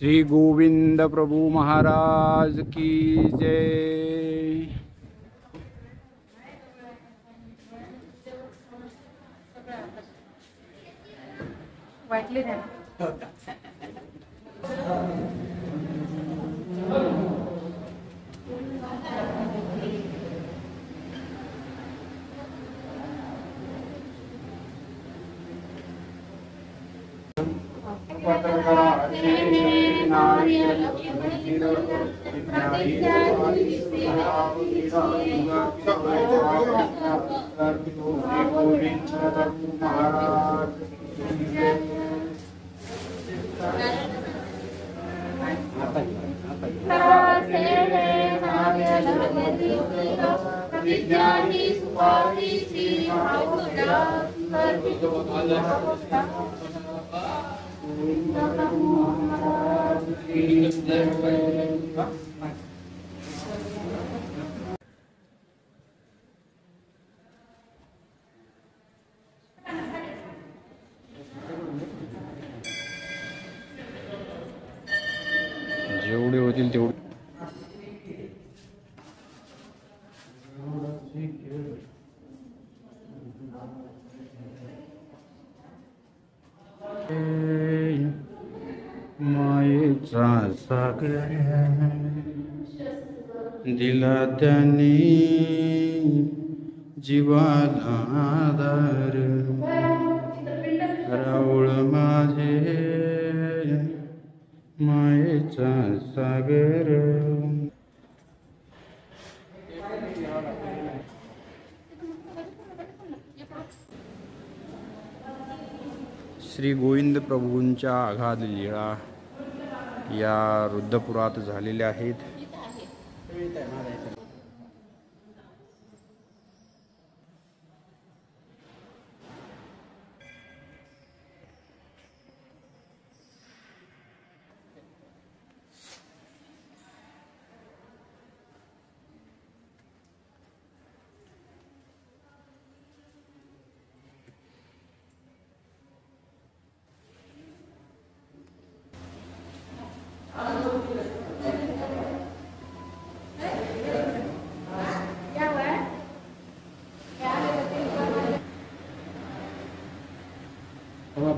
श्री गोविंद प्रभु महाराज की जय। वाटले ना जेवढे होतील तेवढे मायेचा सागर दिला त्यांनी जीवाला आधार राऊळ माझे मायेचा सागर। श्री गोविंद प्रभूंच्या आघात लीळा या रुद्रपुरात झालेल्या आहेत।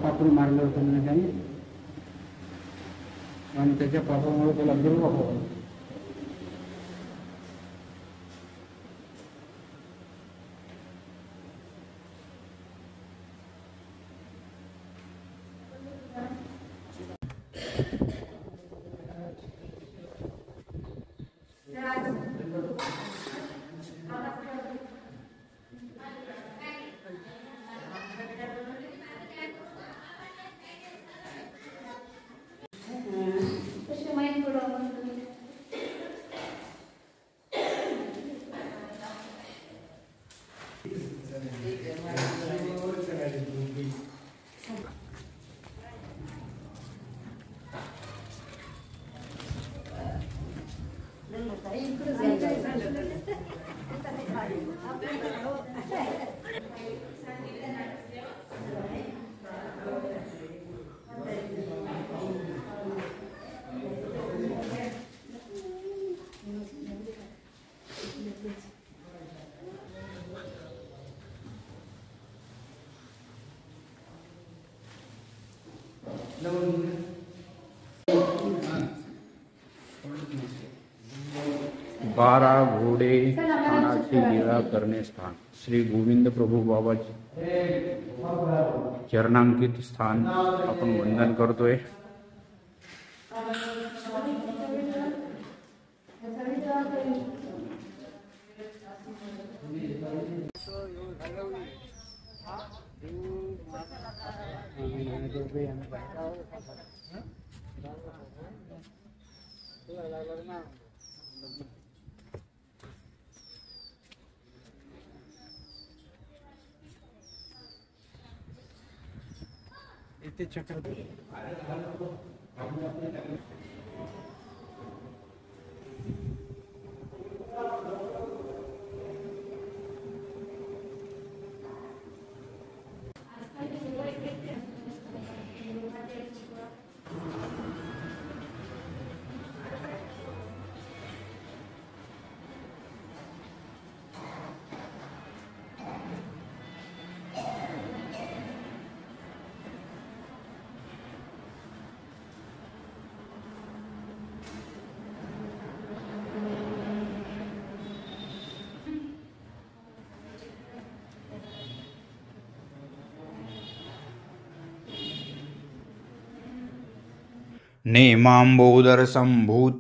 पापडी मारलं होतं त्याने आणि त्याच्या पापामुळे त्याला दुर्वाप होता। बारा घोडे स्थानाची लीळा करणे स्थान श्री गोविंद प्रभू बाबाचे चरणांकित स्थान आपण वंदन करतोय। इथे चक्र नेमांबोदर संभूत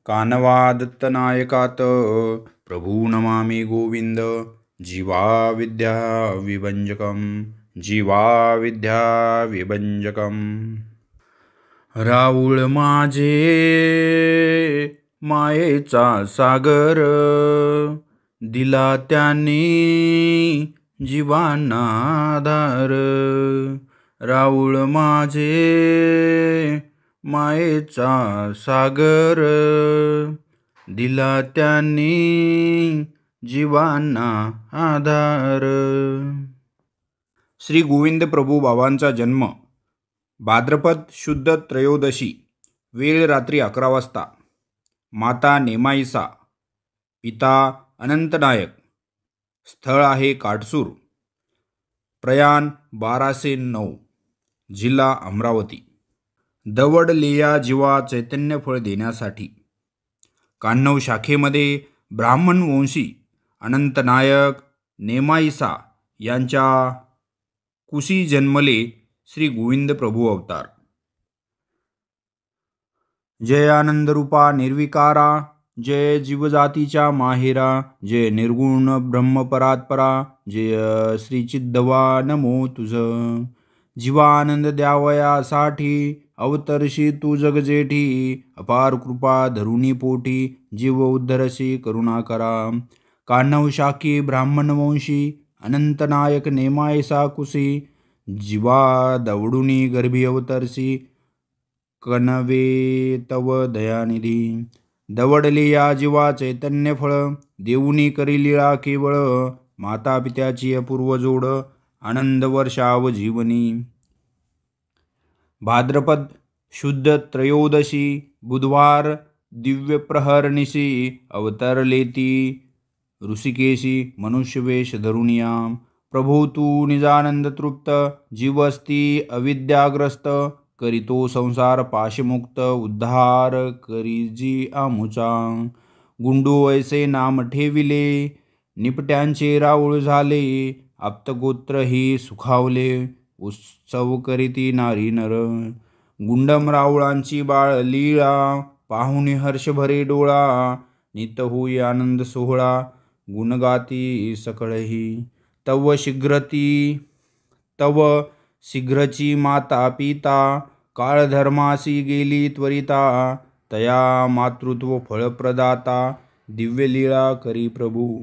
कानवा दत्तनायकात प्रभू नमामि गोविंद जीवा विद्या विभंजकम जीवा विद्या विभंजकम. राऊळ माझे मायेचा सागर दिला त्यांनी जीवांना आधार. राऊळ माझे मायेचा सागर दिला त्यांनी जीवांना आधार. श्री गोविंद प्रभू बाबांचा जन्म भाद्रपद शुद्ध त्रयोदशी, वेळ रात्री 11 वाजता. माता नेमाईसा, पिता अनंतनायक. स्थळ आहे काटसूर. प्रयाण 1209, जिल्हा अमरावती. दवडलेया जीवा चैतन्य फळ देण्यासाठी. कान्हव शाखेमध्ये ब्राह्मण वंशी अनंतनायक नेमाईसा यांच्या कुशी जन्मले श्री गोविंद प्रभू अवतार. जय आनंदरूपा निर्विकारा, जय जीवजातीच्या माहेरा, जय निर्गुण ब्रह्मपरात्परा, जय श्री चिद्दवा नमो तुझ. जीवानंद द्यावयासाठी अवतरशी तू जगजेठी, अपार कृपा धरुणी पोटी जीव उद्धरशी करुणा करा. कान्हव शाखी ब्राह्मण वंशी अनंतनायक नेमायसा कुशी, जीवा दवडुनी गर्भी अवतरसी कनवे तव दयानिधी. दवडले या जीवा चैतन्य फळ देऊनी करी लीळा केवळ, माता पित्याची अपूर्व जोड आनंद वर्षाव जीवनी. भाद्रपद शुद्ध त्रयोदशी, बुधवार दिव्य प्रहरनिशी अवतरलेती ऋषिकेशी मनुष्यवेश धरुनिया. प्रभू तू निजानंद तृप्त, जीवस्ती अविद्याग्रस्त, करीतो संसार पाशमुक्त उद्धार करीजी आमुचा. गुंडू ऐसे नाम ठेविले, निपट्यांचे राऊळ झाले, आप्तगोत्र ही सुखावले, उत्सव करीती नारी नर. गुंडम राऊळांची बाळ लीळा, पाहुणे हर्ष भरे डोळा, नित होई आनंद सोहळा, गुणगाती सकळही. तव शीघ्रची माता पिता, काळधर्मासी गेली त्वरिता, तया मातृत्व फळप्रदाता, दिव्य लीळा करी प्रभू.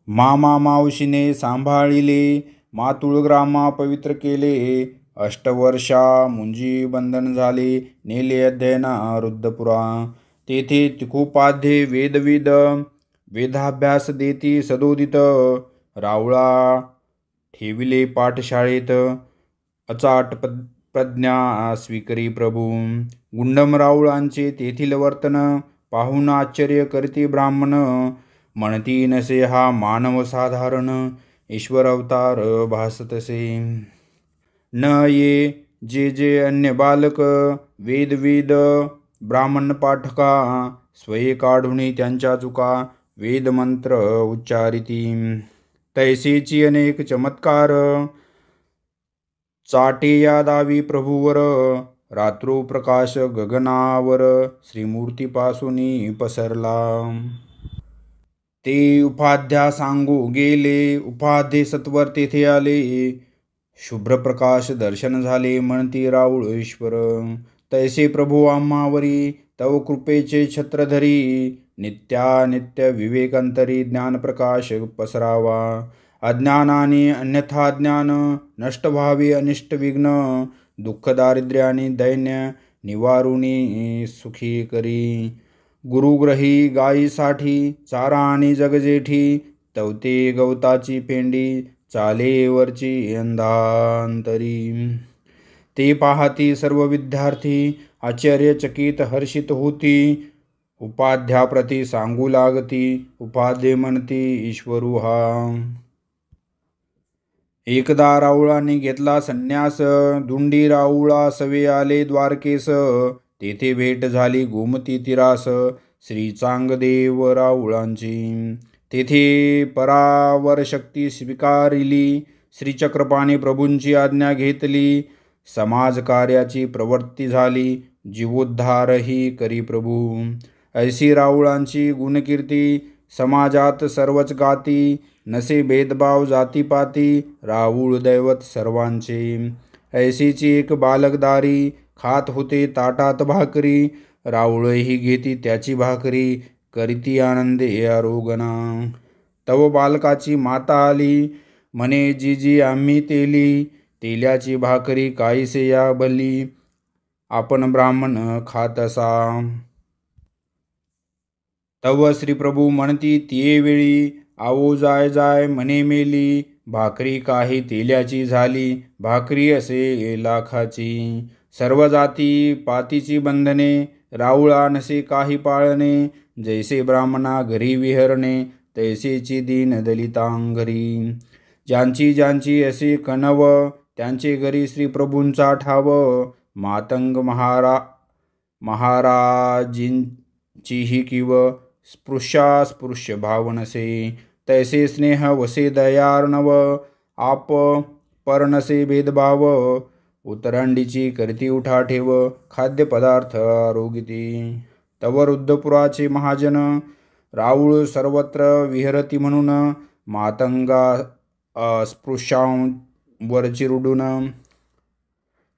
मामा मावशीने सांभाळिले, मातुळ ग्रामा पवित्र केले, अष्टवर्षा मुंजी बंधन झाले, नेले अध्ययना रुद्रपुरा. तेथे तिकोपाध्ये वेदविद, वेदाभ्यास देती सदोदित, रावळा ठेविले पाठशाळेत, अचाट प्रज्ञा स्वीकरी प्रभू. गुंडम राऊळांचे तेथील वर्तन, पाहून आश्चर्य करती ब्राह्मण, म्हणती नसे हा मानव साधारण, ईश्वर अवतार भासतसे. न ये जे जे अन्य बालक, वेदविद ब्राह्मण पाठका, स्वये काढुनी त्यांच्या चुका, वेदमंत्र उच्चारिती. तैसेची अनेक चमत्कार, चाटे या दावी प्रभूवर, रात्रो प्रकाश गगनावर, श्रीमूर्तीपासूनी पसरला. ते उपाध्या सांगू गेले, उपाध्ये सत्वर तेथे आले, शुभ्र प्रकाश दर्शन झाले, म्हणती राऊळ ईश्वर. तैसे प्रभू आम्हावरी तव कृपेचे छत्रधरी, नित्यानित्य विवेकांतरी ज्ञानप्रकाश पसरावा. अज्ञानाने अन्यथा ज्ञान, नष्ट व्हावे अनिष्ट विघ्न, दुःख दारिद्र्याने दैन्य निवारुणी सुखी करी. गुरुग्रही गायीसाठी चारा आणि जगजेठी, तवते गवताची पेंडी, चाले वरची अंधांतरी. ते पाहती सर्व विद्यार्थी, आश्चर्यचकित हर्षित होती, उपाध्याप्रती सांगू लागती, उपाध्ये म्हणती ईश्वरू हा. एकदा राऊळाने घेतला संन्यास, दुंडी राऊळा सवे आले द्वारकेस, तेथे भेट झाली गोमती तीरास, श्री चांगदेव राऊळांची. तेथे परावर शक्ती स्वीकारिली, श्रीचक्रपाणी प्रभूंची आज्ञा घेतली, समाज कार्याची प्रवृत्ती झाली, जीवोद्धारही करी प्रभू. ऐशी राऊळांची गुणकीर्ती समाजात सर्वच गाती, नसे भेदभाव जातीपाती, राऊळ दैवत सर्वांचे. ऐशीची एक बालकदारी, खात होते ताटात भाकरी, राऊळही घेती त्याची भाकरी, करीती आनंदे आरोगणा. तव बालकाची माता आली, म्हणे जीजी आम्ही तेली, तेल्याची भाकरी काहीसे या भली, आपण ब्राह्मण खात असा. तव श्रीप्रभू म्हणती तिये वेळी, आवो जाय जाय म्हणे मेली, भाकरी काही तेल्याची झाली, भाकरी असे लाखाची. सर्व जाती पातीची बंधने, राऊळा नसे काही पाळणे, जैसे ब्राह्मणा घरी विहरणे, तैसेची दीन दलितांघरी. ज्यांची ज्यांची असे कणव, त्यांचे घरी श्रीप्रभूंचा ठाव, मातंग महाराजींचीही किव, स्पृश्य भाव नसे, तैसे स्नेह वसे दयार्णव, आप परनसे भेदभाव, उतरंडीची करती उठा ठेव, खाद्यपदार्थ आरोगिती. तव रुद्धपुराचे महाजन, राऊळ सर्वत्र विहरती म्हणून, मातंगा अस्पृश्यांवर चिरडून,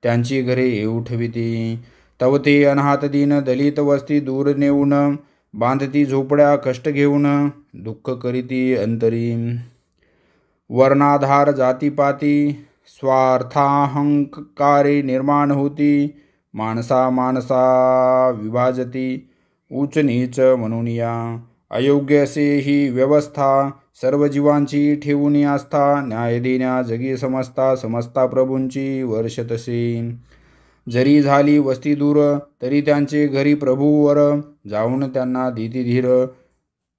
त्यांची घरे उठविती. तव ते अनाथ दीन दलित वस्ती दूर नेऊन, बांधती झोपड्या कष्ट घेऊन, दुःख करीती अंतरी. वर्णाधार जातीपाती, स्वार्थाहंकारे निर्माण होती, माणसा विभाजती, उच्च नीच म्हणून या. अयोग्य असे ही व्यवस्था, सर्व जीवांची ठेवून आस्था, न्याय देण्या जगी समजता प्रभूंची वर्ष तसे. जरी झाली वस्ती दूर, तरी त्यांचे घरी प्रभूवर, जाऊन त्यांना देती धीर,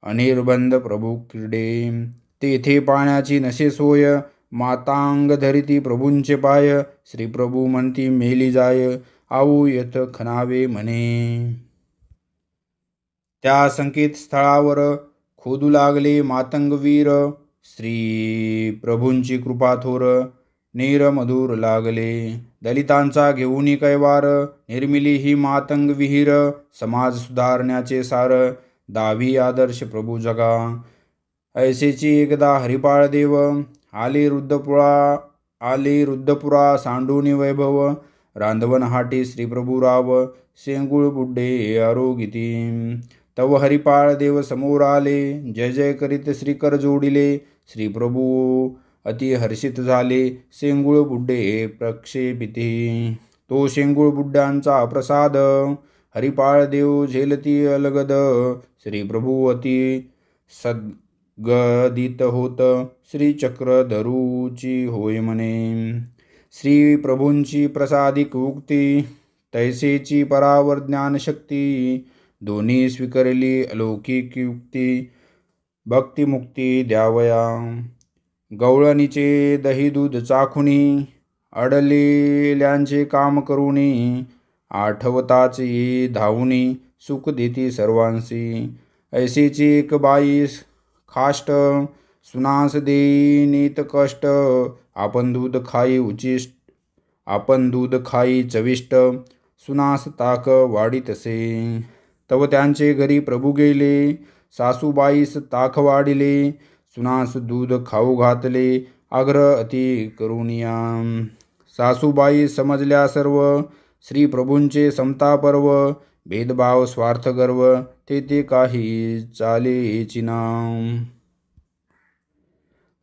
अनिर्बंध प्रभू क्रीडे. तेथे पाण्याची नसे सोय, मातांग धरिती प्रभूंचे पाय, श्रीप्रभू म्हणती मेली जाय, आऊ यथ खणावे म्हणे. त्या संकेतस्थळावर खोदू लागले मातंगवीर, श्री प्रभूंची कृपा थोर, नीर मधुर लागले. दलितांचा घेऊनी कैवार, निर्मिली ही मातंग विहीर, समाज सुधारण्याचे सार, दावी आदर्श प्रभू जगा. ऐसेची एकदा हरिपाळ देव, आले रुद्धपुरा सांडूनी वैभव, रांधवन हाटी श्रीप्रभू राव, शेंगुळ बुड्डे आरोगिती. तव हरिपाळ देव समोर आले, जय जय करीत श्रीकर जोडिले, श्रीप्रभू अति हर्षित झाले, शेंगुळ बुड्डे प्रक्षेपिते. तो शेंगुळ बुड्ड्यांचा प्रसाद, हरिपाळ देव झेलती अलगद, श्रीप्रभू अति सद्गदित होत, श्रीचक्र धरूची होय म्हणे. श्री प्रभूंची प्रसादिक उक्ती, तैसेची परावर ज्ञानशक्ती, दोन्ही स्वीकारली अलौकिक युक्ती, भक्तिमुक्ती द्यावया. गवळणीचे दही दूध चाखुनी, अडलेल्यांचे काम करुनी, आठवताच ये धावुनी, सुख देती सर्वांसी. ऐसेची एक बाई खाष्ट, सुनास देनीत कष्ट, आपण दूध खाई चविष्ट, सुनास ताक वाढीतसे. तव त्यांचे घरी प्रभू गेले, सासूबाईस ताक वाढिले, सुनास दूध खाऊ घातले, आग्रह अति करुनिया. सासूबाई समजल्या सर्व, श्री प्रभूंचे समता पर्व, भेदभाव स्वार्थ गर्व, ते काही चालेची नाम.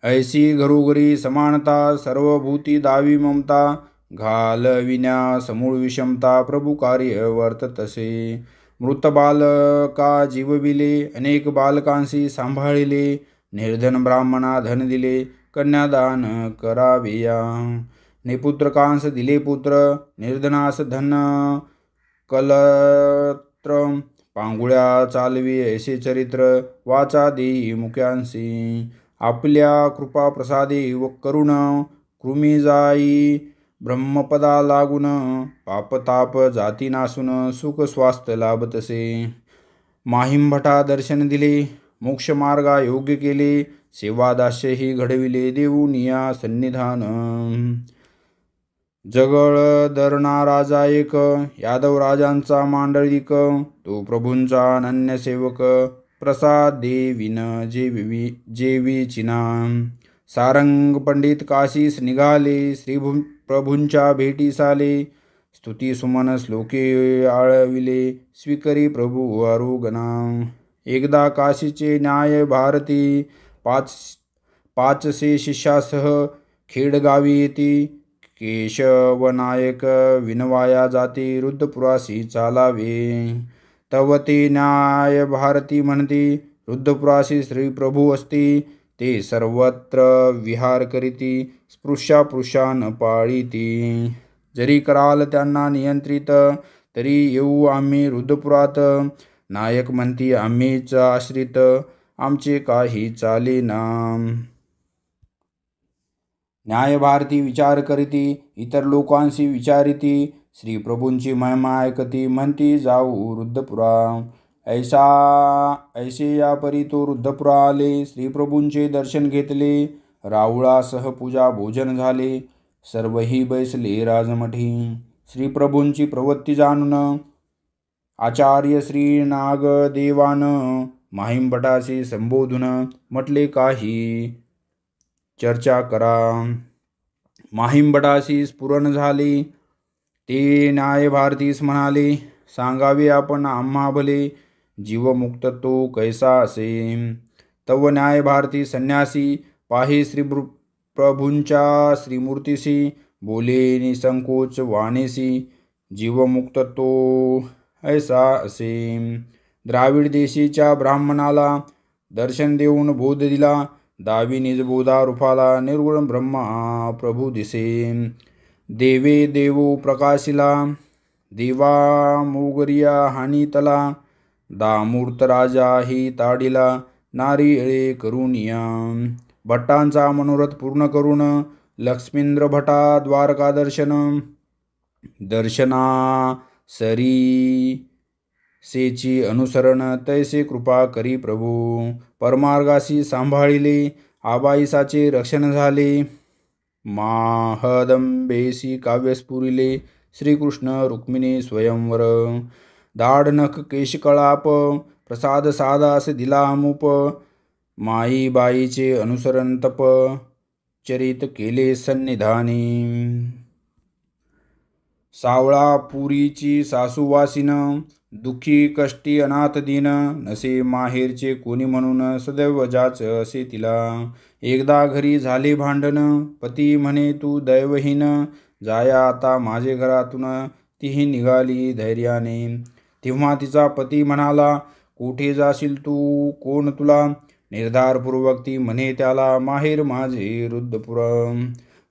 ऐसी घरोघरी समानता, सर्वभूती दावी ममता, घालविण्या समूळ विषमता, प्रभू कार्य वर्ततसे. मृत बालका जीवविले, अनेक बालकांशी सांभाळिले, निर्धन ब्राह्मणा धन दिले, कन्यादान कराविया. निपुत्रकांस दिले पुत्र, निर्धनास धन कलत्र, पांगुळ्या चालवी ऐसे चरित्र, वाचा देई मुक्यांसी. आपल्या कृपा प्रसादे व करुण, कृमी जाई ब्रह्मपदा लागून, पापताप जाती नासून, सुख स्वास्थ्य लाभतसे. माहिमभटा दर्शन दिले, मोक्ष मार्गा योग्य केले, सेवा दास्यही घडविले, देऊनिया सन्निधान. जगळदरणा राजा एक, यादव राजांचा मांडलिक, तो प्रभूंचा अनन्य सेवक, प्रसाद देविन जेवीचिना. सारंग पंडित काशीस निघाले, प्रभूंच्या भेटीस आले, स्तुती सुमन श्लोके आळविले, स्वीकरी प्रभू आरोगणा. एकदा काशीचे न्याय भारती, 500 शिष्यासह खेडगावी येती, केशवनायक विनवाया जाते, रुद्धपुरासी चालावे. तव ते न्याय भारती म्हणते, रुद्धपुरासी श्री प्रभू असती, ते सर्वत्र विहार करीती, स्पृश्या न पाळीती. जरी कराल त्यांना नियंत्रित, तरी येऊ आम्ही रुद्धपुरात, नायक म्हणती आम्हीच आश्रित, आमचे काही चालेना. न्याय भारती विचार करीती, इतर लोकांशी विचारिती, श्री प्रभूंची महिमा ऐकती, म्हणती जाऊ रुद्धपुरा. ऐसे या परी तो रुद्धपुरा आले, श्री प्रभूंचे दर्शन घेतले, राऊळासह पूजा भोजन झाले, सर्वही बैसले राजमठी. श्री प्रभूंची प्रवृत्ती जाणून आचार्य श्री नागदेवान माहिमभटाशी संबोधून म्हटले, काही चर्चा करा. माहिमभटाशी स्फुरण झाले, ते न्याय भारतीस म्हणाले, सांगावे आपण आम्हा भले, जीवमुक्त तो कैसा असे. तव न्याय भारती संन्यासी, पाहे श्री प्रभूंच्या श्रीमूर्तीसी, बोले निसंकोच वाणीसी, जीवमुक्त तो ऐसा असे. द्राविड देशीच्या ब्राह्मणाला दर्शन देऊन बोध दिला, दावी निजबोधा रूपाला, निर्गुण ब्रह्मा प्रभू दिसे. देवे देवो प्रकाशिला, देवा मोगरिया हानितला, दामूर्त राजा ही ताडिला, नारी एळे करुनिया. भट्टांचा मनोरथ पूर्ण करून, लक्ष्मींद्र भटा द्वारका दर्शना सरी सेची अनुसरण, तैसे कृपा करी प्रभू. परमार्गाशी सांभाळिले, आबाईसाचे रक्षण झाले, माहदंबेसी काव्यस्फुरिले, श्रीकृष्ण रुक्मिणी स्वयंवर. दाढ नख केशकळाप, प्रसाद सादास दिला अमुप, माईबाईचे अनुसरण तप, चरित केले सन्निधानी. सावळापुरीची सासूवासीन, दुःखी कष्टी अनाथ दीन, नसे माहेरचे कोणी म्हणून, सदैव जाच असे तिला. एकदा घरी झाले भांडण, पती म्हणे तू दैवहीन, जाया आता माझे घरातून, तीही निघाली धैर्याने. तेव्हा तिचा पती म्हणाला, कोठे जाशील तू, कोण तुला. निर्धारपूर्वक ती म्हणे त्याला, माहेर माझे रुद्धपुर.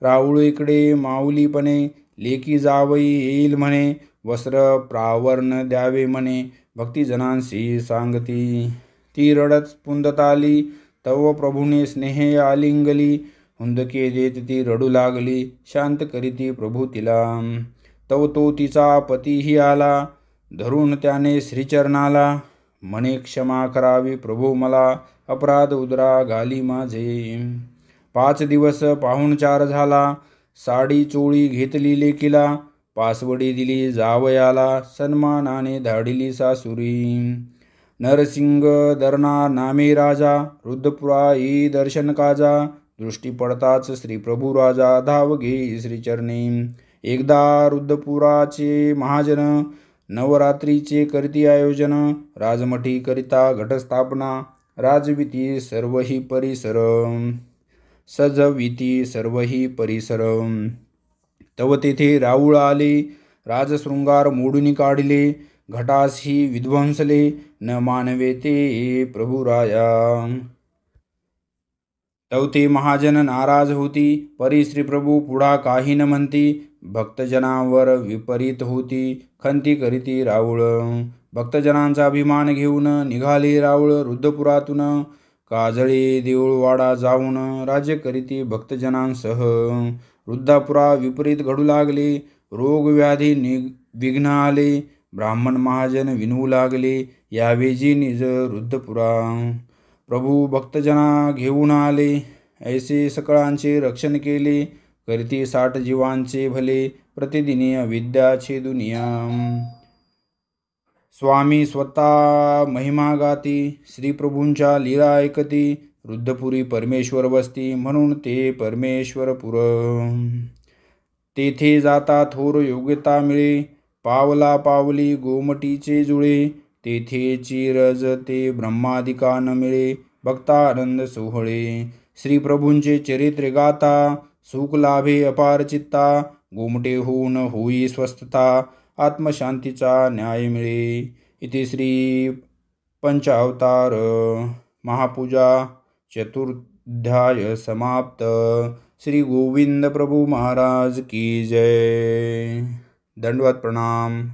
राऊळ इकडे माऊलीपणे, लेकी जावई येईल म्हणे, वस्त्र प्रावरण द्यावे म्हणे, भक्तिजनांशी सांगती. ती रडत पुंदत आली, तव प्रभूने स्नेहे आलिंगली, हुंदके देत ती रडू लागली, शांत करीती प्रभू तिला. तव तो तिचा पतीही आला, धरून त्याने श्रीचरणाला, म्हणे क्षमा करावी प्रभू मला, अपराध उदरा घाली माझे. 5 दिवस पाहुणचार झाला, साडी चोळी घेतली लेकीला, पासवडी दिली जावयाला, सन्मानाने धाडिली सासुरी. नरसिंग दरनार नामे राजा, रुद्धपुरा येई दर्शन काजा, दृष्टी पडताच श्री प्रभू राजा, धाव घे श्रीचरणी. एकदा रुद्धपुराचे महाजन, नवरात्रीचे करती आयोजन, राजमठी करिता घटस्थापना, राजविती सर्वही परिसर, सजविती सर्वही परिसर. तव तेथे राऊळ आले, राजशृंगार मोडून काढले, घटासही विध्वंसले, न मानवे ते प्रभुराया. तव ते महाजन नाराज होती, परी श्रीप्रभू पुढा काही न म्हणती, भक्तजनावर विपरीत होती, खंती करीती राऊळ. भक्तजनांचा अभिमान घेऊन निघाले राऊळ रुद्धपुरातून, काजळे देऊळवाडा जाऊन, राज्य करीती भक्तजनांसह. रुद्धापुरा विपरीत घडू लागले, रोग व्याधी विघ्न आले, ब्राह्मण महाजन विनवू लागले, यावेजी निज रुद्धपुरा. प्रभू भक्तजना घेऊन आले, ऐसे सकळांचे रक्षण केले, करती 60 जीवांचे भले प्रतिदिनी विद्याचे दुनिया स्वामी स्वतः महिमा गाती श्री प्रभूंच्या लीला ऐकती रुद्धपुरी परमेश्वर वसती म्हणून ते परमेश्वरपुर तेथे जाता थोर योग्यता मिळे पावला पावली गोमटीचे जुळे तेथे चिरज ते ब्रह्मादिका न मिळे भक्ता आनंद सोहळे श्री प्रभूंचे चरित्र गाता सुख लाभे अपार चित्ता गोमटे होऊन होई स्वस्थता आत्मशांतीचा न्याय मिळे इति श्री पंचावतार महापूजा चतुर्थाध्याय समाप्त श्री गोविंद प्रभु महाराज की जय। दंडवत प्रणाम।